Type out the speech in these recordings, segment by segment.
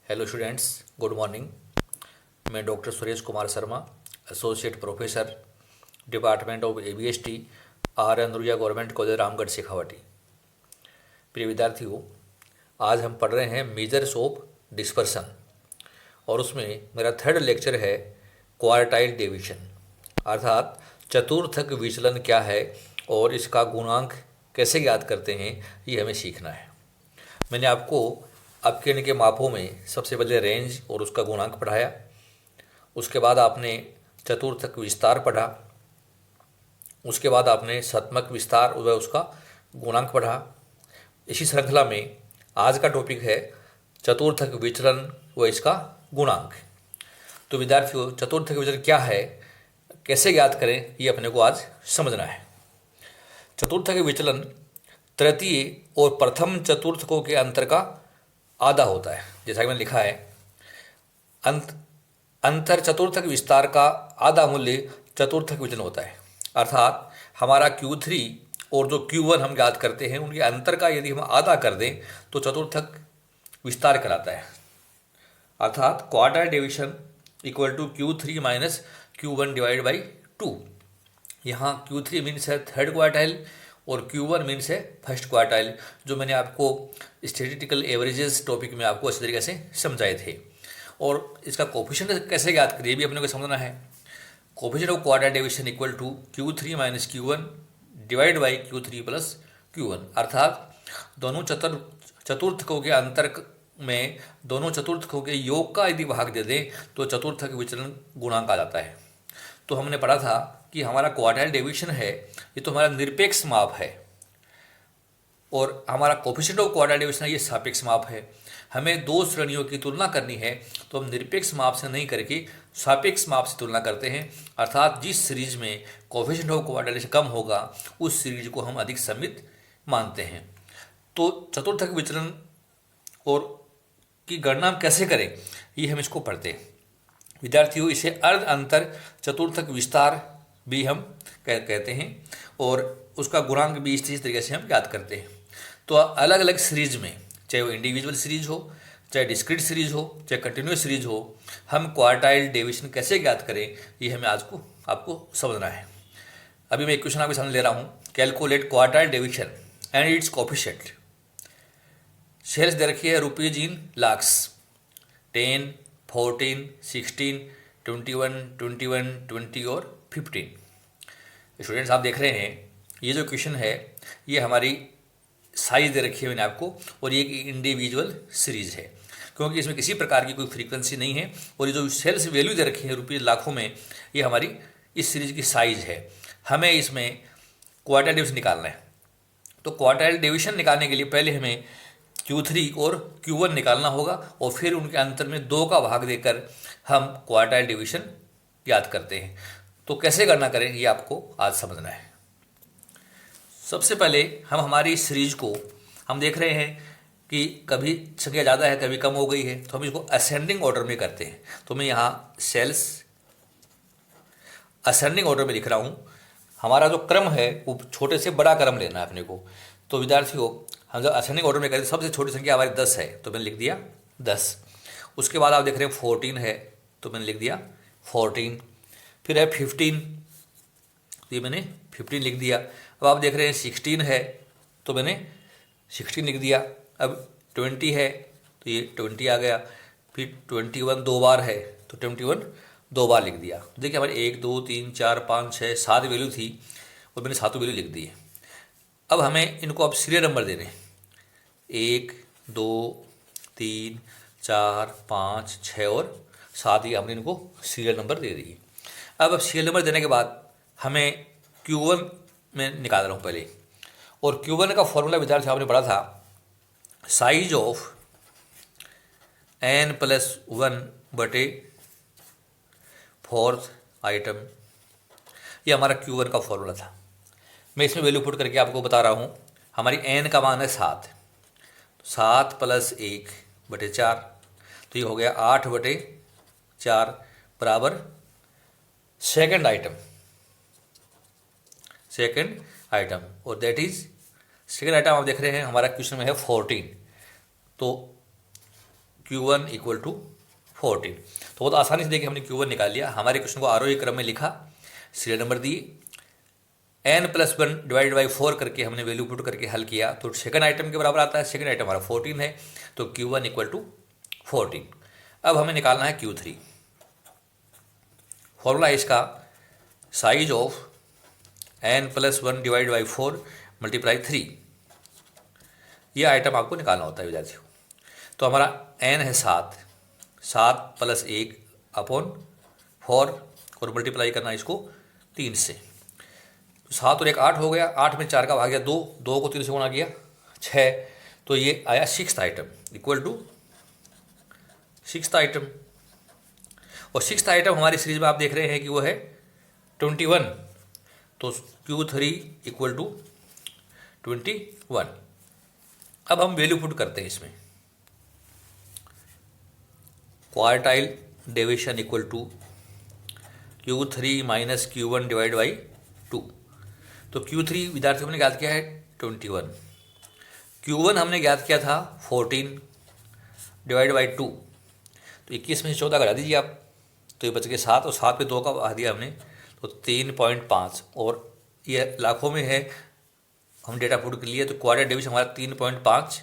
Hello students, good morning. मैं doctor Suresh Kumar Sharma, associate professor, department of ABST, R Anuria government college, Ramgarh, Shekhawati. प्रिय विद्यार्थियों, आज हम पढ़ रहे हैं मेजर्स ऑफ डिस्पर्सन और उसमें मेरा थर्ड लेक्चर है क्वार्टाइल डेविएशन, अर्थात चतुर्थक विचलन क्या है और इसका गुणांक कैसे ज्ञात करते हैं, ये हमें सीखना है। मैंने आपको अपकिरण के मापों में सबसे पहले रेंज और उसका गुणांक पढ़ाया। उसके बाद आपने चतुर्थक विस्तार पढ़ा। उसके बाद आपने शतमक विस्तार व उसका गुणांक पढ़ा। इसी श्रृंखला में आज का टॉपिक है चतुर्थक विचलन व इसका गुणांक। तो विद्यार्थियों, चतुर्थक विचलन क्या है, कैसे ज्ञात करें, ये अपने को आज समझना है। चतुर्थक विचलन तृतीय और प्रथम चतुर्थकों के अंतर का आधा होता है। जैसा कि मैंने लिखा है, अंतर चतुर्थक विस्तार का आधा मूल्य चतुर्थक विचलन होता है। अर्थात हमारा Q3 और जो Q1 हम ज्ञात करते हैं, उनके अंतर का यदि हम आधा कर दें तो चतुर्थक विस्तार कहलाता है। अर्थात quartile division equal to Q3 minus Q1 divide by 2। यहाँ Q3 मीन्स है थर्ड क्वार्टाइल और Q1 मीन्स है फर्स्ट क्वार्टाइल, जो मैंने आपको स्टैटिस्टिकल एवरेजेस टॉपिक में आपको अच्छी तरीके से समझाए थे। और इसका कोफिशिएंट कैसे ज्ञात करिए, भी अपने को समझना है। Coefficient of quartile division equal to Q3 minus Q1 divide by Q3 plus Q1। अर्थात दोनों चतुर्थकों के अंतर में दोनों चतुर्थकों के योग का यदि भाग दे दें तो चतुर्थक विचलन गुणांक आ जाता है। तो हमने पढ़ा था कि हमारा क्वार्टाइल डेविएशन है, ये तो हमारा निरपेक्ष माप है, और हमारा कोफिशिएंट ऑफ क्वार्टाइल डेविएशन ये सापेक्ष माप है। हमें दो श्रेणियों की तुलना करनी है तो हम निरपेक्ष माप से नहीं करके सापेक्ष माप से तुलना करते हैं। अर्थात जिस सीरीज में कोफिशिएंट ऑफ क्वार्टाइल डेविएशन कम होगा उस सीरीज को हम अधिक समित मानते हैं। तो चतुर्थक विचलन और की गणना हम कैसे करें, ये हम इसको पढ़ते हैं। विद्यार्थियों, इसे अर्ध अंतर चतुर्थक विस्तार भी हम कहते हैं और उसका गुणांक भी इस तरीके से हम ज्ञात करते हैं। तो अलग अलग सीरीज में, चाहे वो इंडिविजुअल सीरीज हो, चाहे डिस्क्रीट सीरीज हो, चाहे कंटिन्यूस सीरीज हो, हम क्वार्टाइल डेविएशन कैसे ज्ञात करें, ये हमें आज को आपको समझना है। अभी मैं एक क्वेश्चन आपके सामने ले रहा हूँ। Calculate quartile deviation and its coefficient. Sales दे रखी है रुपीज इन लाख्स, 10, 14, 16, 21, 21, 20 और 15। स्टूडेंट्स, आप देख रहे हैं ये जो क्वेश्चन है ये हमारी साइज दे रखी है मैंने आपको, और ये एक इंडिविजुअल सीरीज है क्योंकि इसमें किसी प्रकार की कोई फ्रीक्वेंसी नहीं है। और ये जो सेल्स वैल्यू दे रखी है रुपीज लाखों में, ये हमारी इस सीरीज की साइज है। हमें इसमें क्वार्टाइल डिवीजन निकालना है। तो क्वार्टाइल डिवीजन निकालने के लिए पहले हमें Q3 और Q1 निकालना होगा और फिर उनके अंतर में 2 का भाग देकर हम क्वार्टाइल डिवीजन याद करते हैं। तो कैसे गणना करें, ये आपको आज समझना है। सबसे पहले हम हमारी सीरीज को हम देख रहे हैं कि कभी संख्या ज़्यादा है, कभी कम हो गई है, तो हम इसको असेंडिंग ऑर्डर में करते हैं। तो मैं यहाँ सेल्स असेंडिंग ऑर्डर में लिख रहा हूँ। हमारा जो क्रम है वो छोटे से बड़ा क्रम लेना है अपने को। तो विद्यार्थियों, हम जब असेंडिंग ऑर्डर में करें सबसे छोटी संख्या हमारी 10 है, तो मैंने लिख दिया 10। उसके बाद आप देख रहे हैं 14 है, तो मैंने लिख दिया 14। फिर है 15, तो ये मैंने 15 लिख दिया। अब आप देख रहे हैं 16 है, तो मैंने 16 लिख दिया। अब 20 है, तो ये 20 आ गया। फिर 21 2 बार है, तो 21 2 बार लिख दिया। देखिए हमारे 1 2 3 4 5 6 7 वैल्यू थी और मैंने 7 वैल्यू लिख दी है। अब हमें इनको अब सीरियल नंबर देने हैं। 1 2 3 4 5 6 और 7 ही हमने इनको सीरियल नंबर दे दिए। अब सीरियल नंबर देने के बाद हमें Q1 में निकाल रहा हूँ पहले। और Q1 का फॉर्मूला विद्यार्थी आपने पढ़ा था, साइज ऑफ n+1 बटे 4th आइटम। ये हमारा Q1 का फॉर्मूला था। मैं इसमें वैल्यू पुट करके आपको बता रहा हूँ। हमारी n का मान है 7, 7 + 1 बटे 4, तो ये हो गया 8 बटे 4 बराबर सेकंड आइटम। और दैट इज सेकंड आइटम आप देख रहे हैं हमारा क्वेश्चन में है 14। तो Q1 इक्वल टू 14। तो बहुत आसानी से देखिए हमने Q1 निकाल लिया। हमारे क्वेश्चन को आरोही क्रम में लिखा, सीरियल नंबर दिए, n+1 डिवाइड बाई 4 करके हमने वैल्यू पुट करके हल किया तो सेकंड आइटम के बराबर आता है। सेकंड आइटम हमारा 14 है, तो Q1 इक्वल टू 14। अब हमें निकालना है Q3। फॉर्मूला है इसका size of n+1 divide by 4 multiply 3। ये आइटम आपको निकालना होता है विद्यार्थियों। तो हमारा n है 7, 7 + 1 अपॉन 4 और मल्टीप्लाई करना इसको 3 से। तो 7 और 1 8 हो गया, 8 में 4 का भाग गया 2, 2 को 3 से गुणा किया 6। तो ये आया sixth item equal to sixth item. और सिक्स्थ आइटम हमारी सीरीज में आप देख रहे हैं कि वो है 21। तो Q3 इक्वल टू 21। अब हम वैल्यू पुट करते हैं इसमें। Quartile deviation equal to Q3 minus Q1 divide by 2। तो Q3 विद्यार्थियों ने ज्ञात किया है 21, Q1 हमने ज्ञात किया था 14 डिवाइड बाई 2। तो 21 में से 14 घटा दीजिए आप, तो ये बच गए 7 और 7 पे 2 का भाग दिया हमने तो 3.5। और ये लाखों में है, हम डेटा पुट कर लिए तो क्वार्टाइल डेविएशन हमारा 3.5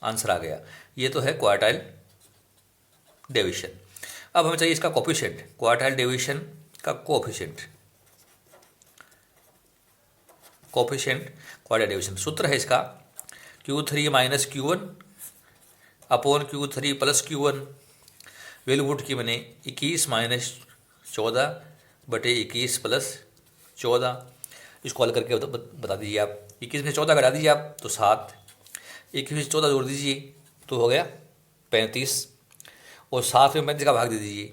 आंसर आ गया। ये तो है क्वार्टाइल डेविएशन। अब हमें चाहिए इसका कोफिशिएंट, क्वार्टाइल डेविएशन का कोफिशिएंट। कोफिशिएंट क्वार्टाइल डेविएशन सूत्र है इसका Q3 minus Q1 upon Q3 plus Q1। Value put की मैंने 21 माइनस 14 बटे 21 प्लस 14। इसको हल करके बता दीजिए आप। 21 में 14 घटा दीजिए आप तो 7, 21 में 14 जोड़ दीजिए तो हो गया 35 और 7 में 35 का भाग दे दीजिए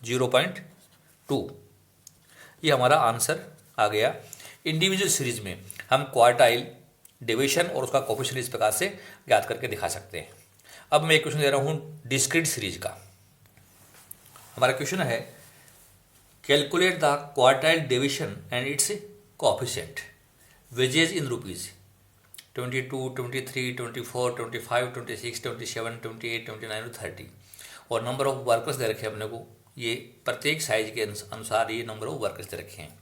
0.2। ये हमारा आंसर आ गया। इंडिविजुअल सीरीज में हम क्वार्टाइल डेविएशन और उसका कोफिशिएंट इस प्रकार से ज्ञात करके दिखा सकते हैं। अब मैं एक क्वेश्चन दे रहा हूँ डिस्क्रीट सीरीज का। हमारा क्वेश्चन है calculate the quartile deviation and its coefficient wages in rupees 22, 23, 24, 25, 26, 27, 28, 29 और 30। और नंबर ऑफ वर्कर्स दे रखे हैं अपने को, ये प्रत्येक साइज के अनुसार ये नंबर ऑफ वर्कर्स दे रखे हैं।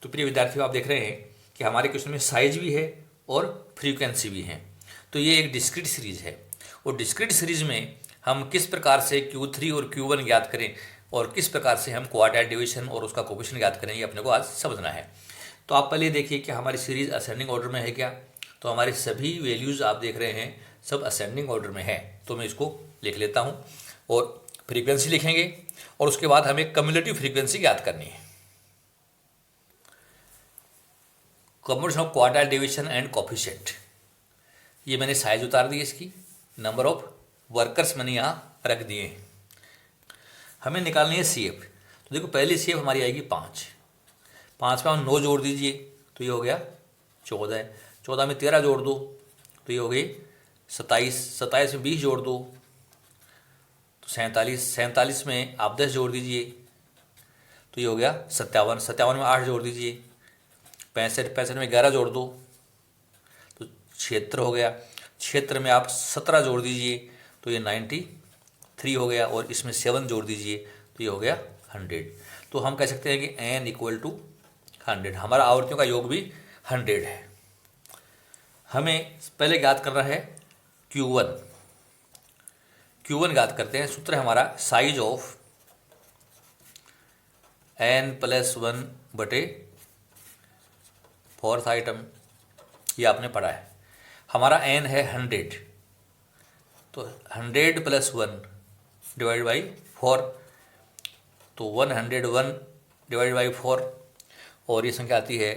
तो प्रिय विद्यार्थियों आप देख रहे हैं कि हमारे क्वेश्चन में साइज भी है और फ्रीक्वेंसी भी है। तो ये एक डिस्क्रीट सीरीज है और डिस्क्रीट सीरीज में हम किस प्रकार से Q3 और Q1 ज्ञात करें और किस प्रकार से हम क्वार्टाइल डेविएशन और उसका कोफिशिएंट ज्ञात करें, ये अपने को आज समझना है। तो आप पहले देखिए कि हमारी सीरीज असेंडिंग ऑर्डर में है क्या। तो हमारे सभी वैल्यूज़ आप देख रहे हैं सब असेंडिंग ऑर्डर में है। तो मैं इसको लिख लेता हूँ और फ्रीक्वेंसी लिखेंगे और उसके बाद हमें कम्युलेटिव फ्रीक्वेंसी ज्ञात करनी है। Combination of quartile deviation and coefficient. ये मैंने साइज उतार दी इसकी, नंबर ऑफ वर्कर्स मैंने यहाँ रख दिए हैं। हमें निकालनी है CF। तो देखो पहली CF हमारी आएगी 5, 5 में हम 9 जोड़ दीजिए तो ये हो गया 14 है। 14 में 13 जोड़ दो तो ये हो गई 27, 27 में 20 जोड़ दो तो 47, 47 में आप 10 जोड़ दीजिए तो ये हो गया 57, 57 में 8 जोड़ दीजिए 65, 65 में 11 जोड़ दो तो 76 हो गया। 76 में आप 17 जोड़ दीजिए तो ये 93 हो गया और इसमें 7 जोड़ दीजिए तो ये हो गया 100। तो हम कह सकते हैं कि n इक्वल टू 100। हमारा आवर्तियों का योग भी 100 है। हमें पहले ज्ञात करना है Q1। Q1 ज्ञात करते हैं। सूत्र है हमारा साइज ऑफ n+1 बटे 4th आइटम, ये आपने पढ़ा है। हमारा n है 100 तो 100 + 1 डिवाइड बाई 4 तो 101 डिवाइड बाई 4 और ये संख्या आती है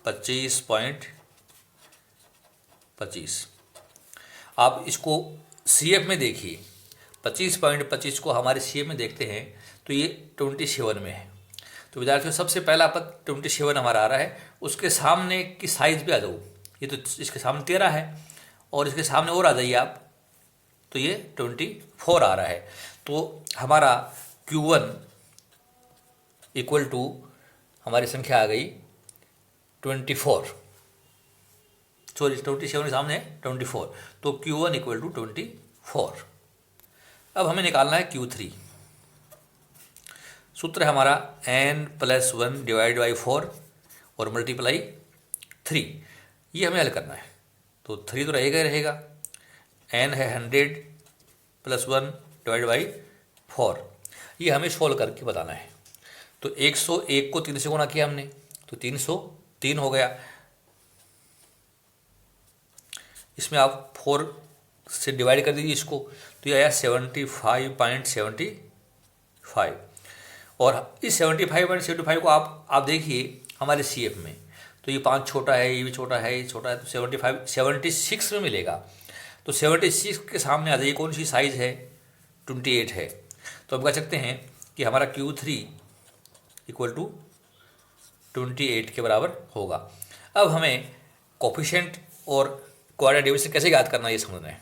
25.25। आप इसको CF में देखिए, 25.25 को हमारे CF में देखते हैं तो ये 27 में है। तो विद्यार्थियों सबसे पहला पद 27 हमारा आ रहा है, उसके सामने की साइज पे आ जाओ। ये तो इसके सामने 13 है और इसके सामने और आ जाइए आप तो ये 24 आ रहा है। तो हमारा Q1 इक्वल टू हमारी संख्या आ गई 24, सॉरी 27 के सामने है 24 तो Q1 इक्वल टू 24। अब हमें निकालना है Q3। सूत्र है हमारा n+1 डिवाइड बाई 4 और मल्टीप्लाई 3। ये हमें हल करना है। तो 3 तो रहेगा ही रहेगा, n है 100 + 1 डिवाइड बाई 4। ये हमें सोल्व करके बताना है। तो 101 को 3 से गुणा किया हमने, तो 303 हो गया। इसमें आप 4 से डिवाइड कर दीजिए इसको, तो ये आया 75.75। और इस 75.75 को आप देखिए हमारे CF में, तो ये 5 छोटा है, ये भी छोटा है, ये छोटा है, तो 76 में मिलेगा। तो 76 के सामने आ जाइए, कौन सी साइज़ है, 28 है। तो हम कह सकते हैं कि हमारा Q3 = 28 के बराबर होगा। अब हमें कोफिशिएंट और क्वार्टाइल डिवीजन कैसे याद करना है ये समझना है।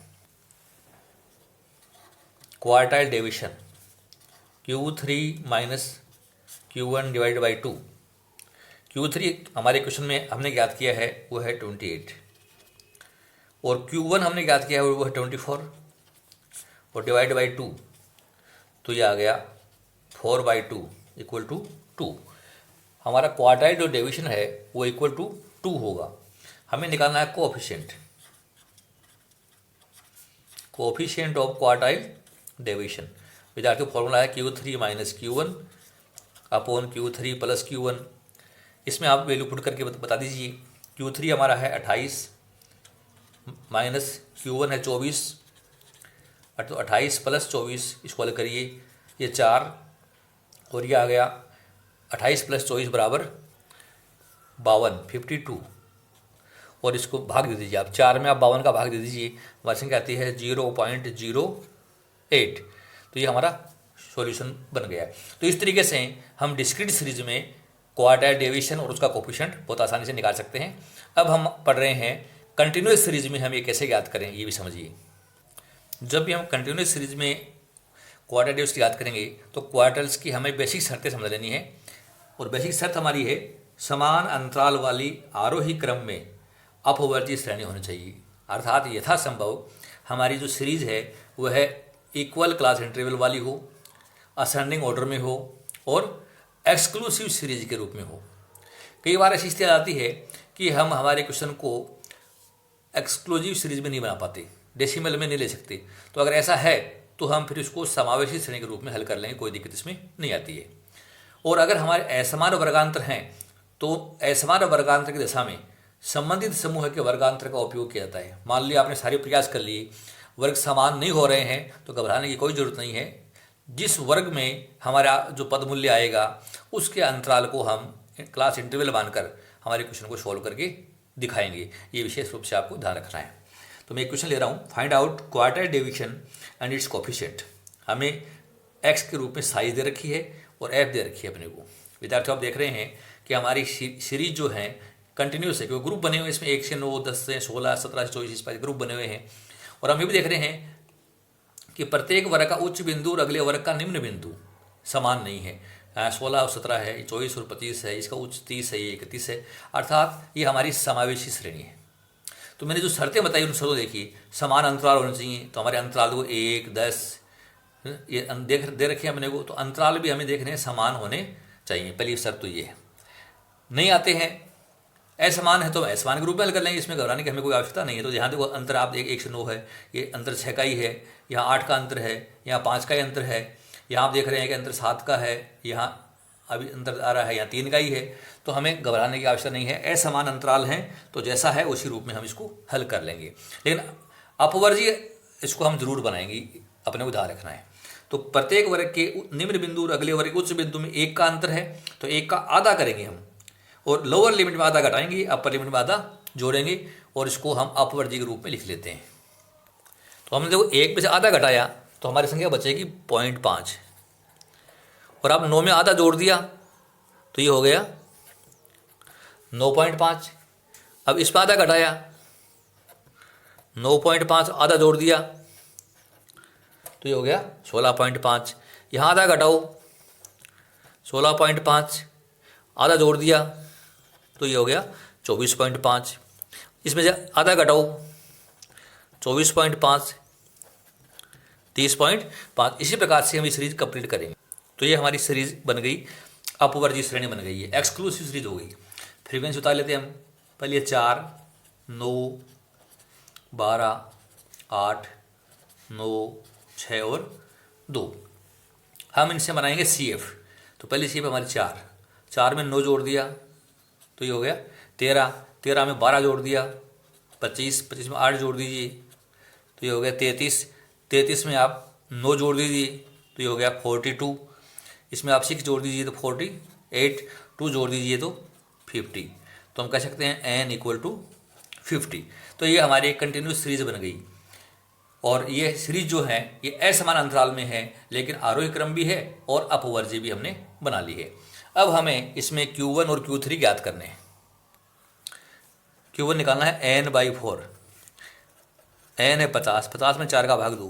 Quartile division Q3 - Q1 divide by 2। Q3 हमारे क्वेश्चन में हमने याद किया है वो है 28, और Q1 हमने याद किया है वो है 24, और डिवाइड बाई 2, तो ये आ गया 4/2 = 2। हमारा क्वार्टाइल जो डिवीजन है वो =2 होगा। हमें निकालना है कोफिशिएंट ऑफ क्वार्टाइल डिवीजन। विद्यार्थियों फॉर्मूला है Q3 - Q1 upon Q3 + Q1। इसमें आप वैल्यू पुट करके बता दीजिए। Q3 हमारा है 28 माइनस Q1 है 24, तो 28 + 24 इसको हल करिए, ये 4, और ये आ गया 28 + 24 बराबर 52, 52। और इसको भाग दे दीजिए आप, 4 में आप 52 का भाग दे दीजिए, हमारी संख्या आती है 0.08। तो ये हमारा सॉल्यूशन बन गया है। तो इस तरीके से हम डिस्क्रीट सीरीज में क्वार्टाइल डिवीजन और उसका कोफिशिएंट बहुत आसानी से निकाल सकते हैं। अब हम पढ़ रहे हैं कंटिन्यूस सीरीज में हम ये कैसे याद करें, ये भी समझिए। जब भी हम कंटिन्यूस सीरीज में क्वार्टाइल डिवीजन याद करेंगे तो क्वार्टाइल्स की हमें बेसिक शर्तें समझ लेनी है। और बेसिक शर्त हमारी है समान अंतराल वाली आरोही क्रम में अपवर्ती श्रेणी होनी चाहिए। अर्थात यथासंभव हमारी जो सीरीज है वह इक्वल क्लास इंटरवल वाली हो, असेंडिंग ऑर्डर में हो, और एक्सक्लूसिव सीरीज के रूप में हो। कई बार ऐसी स्थिति आती है कि हम हमारे क्वेश्चन को एक्सक्लूसिव सीरीज में नहीं बना पाते, डेसिमल में नहीं ले सकते। तो अगर ऐसा है तो हम फिर इसको समावेशी श्रेणी के रूप में हल कर लेंगे, कोई दिक्कत इसमें नहीं आती है। और अगर हमारे असमान वर्गांतर हैं तो असमान वर्गांतर की दशा में संबंधित समूह के वर्गांतर का उपयोग किया जाता है। मान लिया आपने सारे प्रयास कर लिए, वर्ग समान नहीं हो रहे हैं, तो घबराने की कोई ज़रूरत नहीं है। जिस वर्ग में हमारा जो पद मूल्य आएगा उसके अंतराल को हम क्लास इंटरवल मानकर हमारे क्वेश्चन को सॉल्व करके दिखाएंगे। ये विशेष रूप से आपको ध्यान रखना है। तो मैं एक क्वेश्चन ले रहा हूँ, find out quartile division and its coefficient. हमें x के रूप में साइज दे रखी है और f दे रखी है अपने को। विद्यार्थियों आप देख रहे हैं कि हमारी सीरीज जो है कंटिन्यूस है, क्योंकि ग्रुप बने हुए हैं इसमें 1 से 9, 10 से 16, 17 से 24 इस पर ग्रुप बने हुए हैं। और हम ये भी देख रहे हैं कि प्रत्येक वर्ग का उच्च बिंदु और अगले वर्ग का निम्न बिंदु समान नहीं है। 16 और 17 है, 24 और 25 है, इसका उच्च 30 है, ये 31 है। अर्थात ये हमारी समावेशी श्रेणी है। तो मैंने जो शर्तें बताई उन शर्तों देखिए, समान अंतराल होने चाहिए। तो हमारे अंतराल को 1, 10 ये दे रखे हैं अपने को, तो अंतराल भी हमें देखने समान होने चाहिए। पहली शर्त तो ये है। नहीं आते हैं, असमान है तो असमान के रूप में हल कर लेंगे, इसमें घबराने की हमें कोई आवश्यकता नहीं है। तो यहाँ देखो अंतर आप 1 से 9 है, ये अंतर 6 का ही है, यहाँ 8 का अंतर है, यहाँ 5 का ही अंतर है, यहाँ आप देख रहे हैं कि अंतर 7 का है, यहाँ अभी अंतर आ रहा है, यहाँ 3 का ही है। तो हमें घबराने की आवश्यकता नहीं है। असमान अंतराल हैं तो जैसा है उसी रूप में हम इसको हल कर लेंगे। लेकिन अपवर्जीय इसको हम जरूर बनाएंगे, अपने को ध्यान रखना है। तो प्रत्येक वर्ग के निम्न बिंदु और अगले वर्ग के उच्च बिंदु में 1 का अंतर है, तो 1 का आधा करेंगे हम, और लोअर लिमिट में आधा घटाएंगे, अपर लिमिट में आधा जोड़ेंगे, और इसको हम अपवर्जी के रूप में लिख लेते हैं। तो हमने देखो 1 में से आधा घटाया तो हमारी संख्या बचेगी 0.5, और आप 9 में आधा जोड़ दिया तो ये हो गया 9.5। अब इस पर आधा घटाया, 9.5 आधा जोड़ दिया तो ये हो गया 16.5। यहाँ आधा घटाओ, 16.5 आधा जोड़ दिया तो ये हो गया 24.5। इसमें से आधा घटाओ, 24.5 30.5। इसी प्रकार से हम ये सीरीज कंप्लीट करेंगे। तो ये हमारी सीरीज बन गई, अपवर्जीय श्रेणी बन गई है, एक्सक्लूसिव सीरीज हो गई। फ्रीक्वेंसी उतार लेते हैं हम। पहले 4, 9, 12, 8, 9, 6 और 2। हम इनसे बनाएंगे CF। तो पहली CF हमारी 4, 4 में 9 जोड़ दिया तो ये हो गया 13, 13 में 12 जोड़ दिया 25, 25 में 8 जोड़ दीजिए तो ये हो गया 33, 33 में आप 9 जोड़ दीजिए तो ये हो गया 42, इसमें आप 6 जोड़ दीजिए तो 48, 2 जोड़ दीजिए तो 50। तो हम कह सकते हैं n = 50। तो ये हमारी एक कंटिन्यूस सीरीज बन गई। और ये सीरीज जो है ये असमान अंतराल में है, लेकिन आरोही क्रम भी है और अपवर्ज्य भी हमने बना ली है। अब हमें इसमें Q1 और Q3 ज्ञात करने हैं। Q1 निकालना है n/4। n है 50, 50 में 4 का भाग दो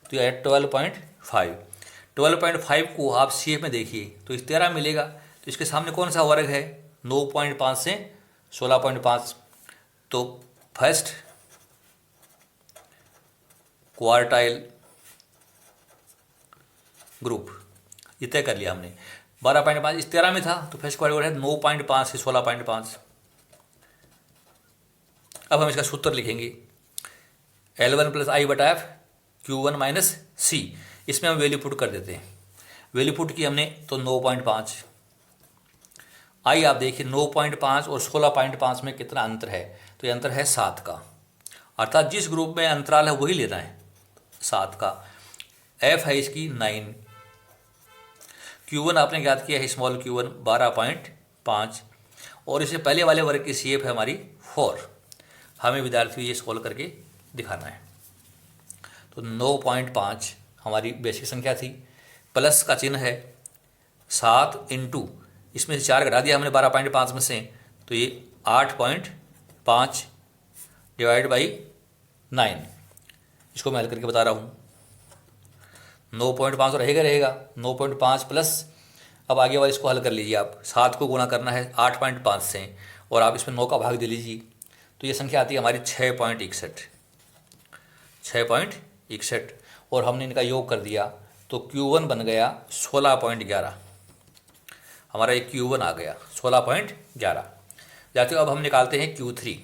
तो ये 12.5। 12.5 को आप CF में देखिए तो इस 13 मिलेगा। तो इसके सामने कौन सा वर्ग है? 9.5 से 16.5। तो फर्स्ट क्वार्टाइल ग्रुप ये तय कर लिया हमने। 12.5 इस 13 में था तो फर्स्ट क्वार्टाइल है 9.5 से 16.5। अब हम इसका सूत्र लिखेंगे L1 + I/F Q1 - C। इसमें हम वैल्यू पुट कर देते हैं। वैल्यू पुट की हमने तो 9.5। आई आप देखिए 9.5 और 16.5 में कितना अंतर है? तो ये अंतर है 7 का, अर्थात जिस ग्रुप में अंतराल है वही लेना है 7 का। F है इसकी 9। Q1 आपने ज्ञात किया है स्मॉल Q1 12.5 और इससे पहले वाले वर्ग की CF है हमारी 4। हमें विद्यार्थी ये सॉल्व करके दिखाना है। तो 9.5 हमारी बेसिक संख्या थी, प्लस का चिन्ह है 7 इंटू इसमें से 4 घटा दिया हमने 12.5 में से तो ये 8.5 डिवाइड बाई 9। इसको मैं हल करके बता रहा हूँ। 9.5 तो रहेगा 9.5 प्लस अब आगे वाले इसको हल कर लीजिए आप। 7 को गुणा करना है 8.5 से और आप इसमें 9 का भाग दे लीजिए तो ये संख्या आती है हमारी 6.61। 6.61 और हमने इनका योग कर दिया तो Q1 बन गया 16.11। हमारा एक Q1 आ गया 16.11। जाते अब हम निकालते हैं Q3।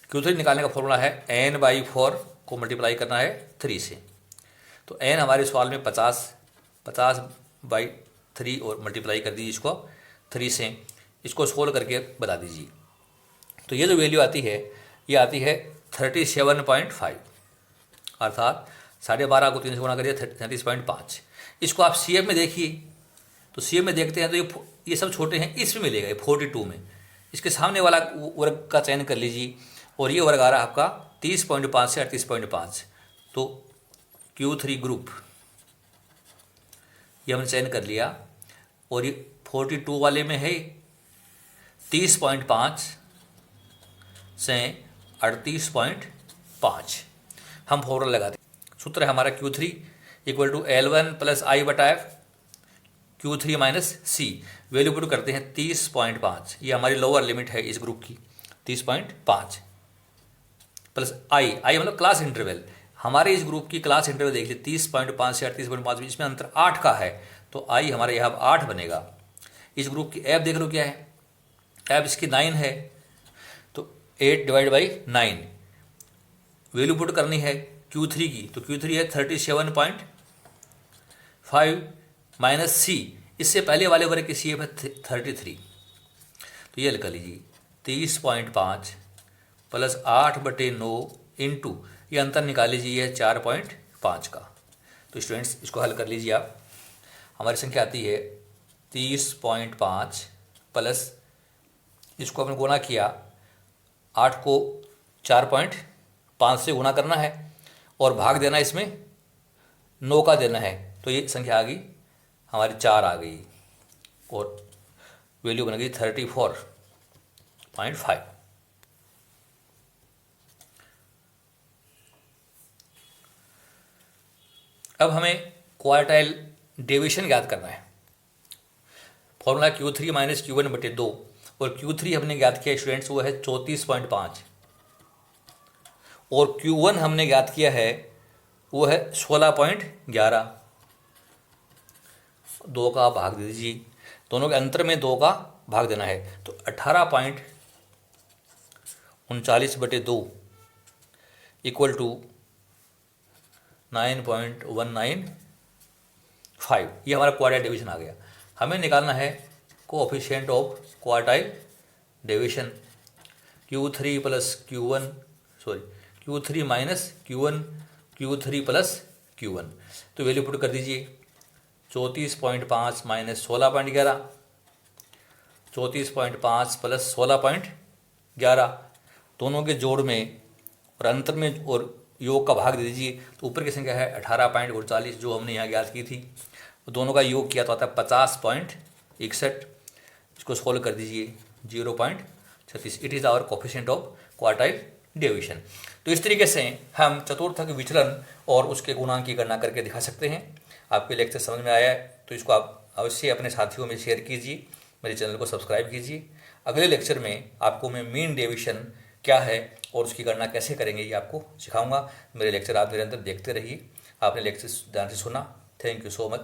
Q3 निकालने का फॉर्मूला है n/4 को मल्टीप्लाई करना है 3 से। तो n हमारे सवाल में 50/3 और मल्टीप्लाई कर दीजिए इसको 3 से। इसको सोल्व करके बता दीजिए। तो ये जो वैल्यू आती है ये आती है 37.5, अर्थात 12.5 को 3 से गुणा करिए 33.5। इसको आप CF में देखिए तो CF में देखते हैं तो ये सब छोटे हैं, इसमें मिलेगा ये 42 में। इसके सामने वाला वर्ग का चयन कर लीजिए और ये वर्ग आ रहा है आपका 30.5 से 38.5। तो Q3 ग्रुप ये हमने चयन कर लिया और ये 42 वाले में है 30.5 से 38.5। हम फॉर्मूला लगाते हैं। सूत्र है हमारा Q3 = L1 + I/F Q3 - C। Value put करते हैं 30.5। ये हमारी लोअर लिमिट है इस ग्रुप की 30.5 प्लस आई मतलब क्लास इंटरवल। हमारे इस ग्रुप की क्लास इंटरवल देख लीजिए 30.5 से 38.5 इसमें अंतर 8 का है तो आई हमारे यहाँ 8 बनेगा। इस ग्रुप की एफ देख लो क्या है, एफ इसकी 9 है तो 8 डिवाइड बाई 9। वैल्यू पुट करनी है Q3 की तो Q3 है 37.5 माइनस C। इससे पहले वाले वर्ग की CF है 33। तो ये लिख लीजिए 30.5 प्लस 8/9 इंटू ये अंतर निकाल लीजिए ये 4.5 का। तो स्टूडेंट्स इसको हल कर लीजिए आप। हमारी संख्या आती है 30.5 प्लस इसको आपने गुणा किया 8 को 4.5 से गुणा करना है और भाग देना इसमें 9 का देना है तो ये संख्या आ गई हमारी 4 आ गई और वैल्यू बन गई 34.5। अब हमें क्वार्टाइल डेविएशन ज्ञात करना है। फॉर्मूला Q3 - Q1/2 और Q3 हमने ज्ञात किया स्टूडेंट्स वो है 34.5 और Q1 हमने ज्ञात किया है वो है 16.11। 2 का भाग दे दीजिए, दोनों के अंतर में 2 का भाग देना है, तो 18.39/2 इक्वल टू 9.195। ये हमारा क्वार्टाइल डिवीजन आ गया। हमें निकालना है coefficient of quartile division, Q3 plus Q1 Q3 minus Q1 Q3 plus Q1। तो वैल्यू पुट कर दीजिए, 34.5 माइनस 16.11, 34.5 प्लस 16.11, दोनों के जोड़ में और अंतर में और योग का भाग दे दीजिए। तो ऊपर की संख्या है 18.39 जो हमने यहाँ ज्ञात की थी, दोनों का योग किया तो आता है 50.61। इसको सोल्व कर दीजिए, 0.36। It is our coefficient of quartile division. तो इस तरीके से हम चतुर्थक विचलन और उसके गुणांक की गणना करके दिखा सकते हैं। आपके लेक्चर समझ में आया है तो इसको आप अवश्य अपने साथियों में शेयर कीजिए, मेरे चैनल को सब्सक्राइब कीजिए। अगले लेक्चर में आपको मैं मीन डेविएशन क्या है और उसकी गणना कैसे करेंगे ये आपको सिखाऊंगा। मेरे लेक्चर आप निरंतर देखते रहिए। आपने लेक्चर ध्यान से सुना, थैंक यू सो मच।